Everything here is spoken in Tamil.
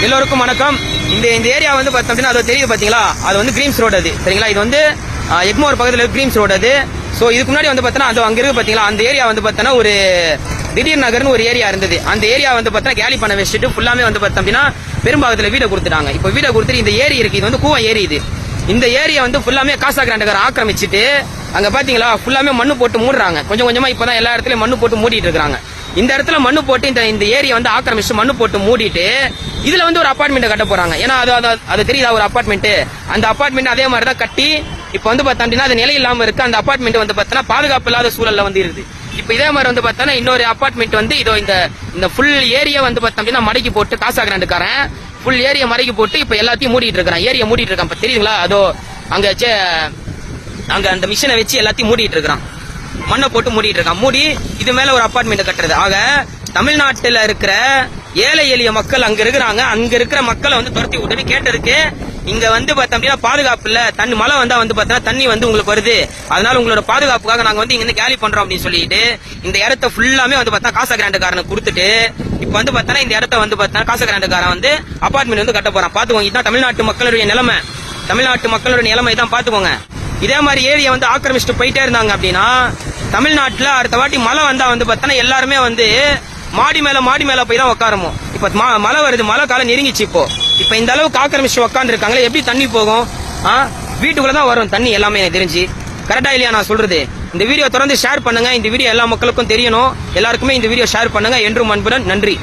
எல்லோருக்கும் வணக்கம். இந்த ஏரியா வந்து பார்த்தீங்கன்னா அது தெரியுது பாத்தீங்களா, அது வந்து கிரீம்ஸ் ரோடு. அது சரிங்களா, இது வந்து எக்மோர் பக்கத்தில் கிரீம்ஸ் ரோடு. அது ஸோ இதுக்கு முன்னாடி வந்து பார்த்தீங்கன்னா அது அங்க இருக்கு பாத்தீங்களா, அந்த ஏரியா வந்து பார்த்தீங்கன்னா ஒரு திடீர் நகர்னு ஒரு ஏரியா இருந்தது. அந்த ஏரியா வந்து பார்த்தீங்கன்னா கேலி பண்ண வச்சுட்டு ஃபுல்லாமே வந்து பார்த்தீங்கன்னா பெரும்பாகத்தில் வீடை கொடுத்துட்டாங்க. இப்போ வீடை கொடுத்துட்டு இந்த ஏரி இருக்கு, இது வந்து கூவம் ஏரி. இது இந்த ஏரியா வந்து ஃபுல்லாமே காசா கிராண்டக்கார ஆக்கிரமிச்சிட்டு அங்க பாத்தீங்களா ஃபுல்லாமே மண்ணு போட்டு மூடுறாங்க. கொஞ்சம் கொஞ்சமா இப்பதான் எல்லா இடத்துலயும் மண்ணு போட்டு மூடிட்டு இருக்காங்க. இந்த இடத்துல மண்ணு போட்டு இந்த ஏரியா வந்து ஆக்கிரமிச்சு மண்ணு போட்டு மூடிட்டு இதுல வந்து ஒரு அபார்ட்மெண்ட் கட்ட போறாங்க. ஏன்னா அது தெரியுதா, ஒரு அபார்ட்மெண்ட். அந்த அபார்ட்மெண்ட் அதே மாதிரி தான் கட்டி இப்ப வந்து பார்த்தா அது நிலை இல்லாம இருக்கு. அந்த அபார்ட்மெண்ட் வந்து பார்த்தா பாதுகாப்பு இல்லாத சூழல்ல வந்து இருக்குது. இப்ப இதே மாதிரி வந்து பார்த்தா இன்னொரு அபார்ட்மெண்ட் வந்து இதோ இந்த ஃபுல் ஏரியா வந்து பார்த்தா மடக்கி போட்டு காசா கிராண்டுக்காரன் ஃபுல் ஏரியா மடக்கி போட்டு இப்ப எல்லாத்தையும் மூடிட்டு இருக்கான். ஏரியா மூடிட்டு இருக்கான். இப்ப தெரியுங்களா, அதோ அங்க அந்த மிஷினை வச்சு எல்லாத்தையும் மூடிட்டு இருக்கான். மண்ணை போட்டு மூடிட்டு இருக்கான். மூடி இது மேல ஒரு அபார்ட்மெண்ட் கட்டுறது. ஆக தமிழ்நாட்டில் இருக்கிற ஏழை எளிய மக்கள் அங்க இருக்கிறாங்க. அங்க இருக்கிற மக்களை வந்து துரத்தி விட்டு கேட்டதுக்கு இங்க வந்து பார்த்தா பாதுகாப்பு இல்ல, தண்ணி மழை வந்தா வந்து பார்த்தா தண்ணி வந்து உங்களுக்கு வருது, அதனால உங்களோட பாதுகாப்புக்காக நாங்க வந்து இங்க கேலி பண்றோம் அப்படின்னு சொல்லிட்டு இந்த இடத்த ஃபுல்லாமே வந்து பார்த்தா காசா கிராண்டுக்காரனுக்கு கொடுத்துட்டு இப்ப வந்து பார்த்தா இந்த இடத்த வந்து பார்த்தா காசா கிராண்டுக்காரன் வந்து அபார்ட்மெண்ட் வந்து கட்ட போறான். பாத்துக்கோங்க, இதுதான் தமிழ்நாட்டு மக்களுடைய நிலைமை. தமிழ்நாட்டு மக்களுடைய நிலைமை தான் பாத்துக்கோங்க. இதே மாதிரி ஏரியா வந்து ஆக்கிரமிச்சுட்டு போயிட்டே இருந்தாங்க அப்படின்னா தமிழ்நாட்டுல அடுத்த வாட்டி மழை வந்தா வந்து பார்த்தா எல்லாருமே வந்து மாடி மேல போய் தான் உட்காரமோ. இப்ப மழை வருது, மழை காலம் நெருங்கிச்சு. இப்ப இந்த அளவுக்கு ஆக்கிரமிச்சு உட்காந்து இருக்காங்களே, எப்படி தண்ணி போகும்? வீட்டுக்குள்ளதான் வரும் தண்ணி எல்லாமே. எனக்கு தெரிஞ்சு கரெக்டா இல்லையா நான் சொல்றது? இந்த வீடியோ தொடர்ந்து ஷேர் பண்ணுங்க. இந்த வீடியோ எல்லா மக்களுக்கும் தெரியணும். எல்லாருக்குமே இந்த வீடியோ ஷேர் பண்ணுங்க. என்றும் அன்புடன் நன்றி.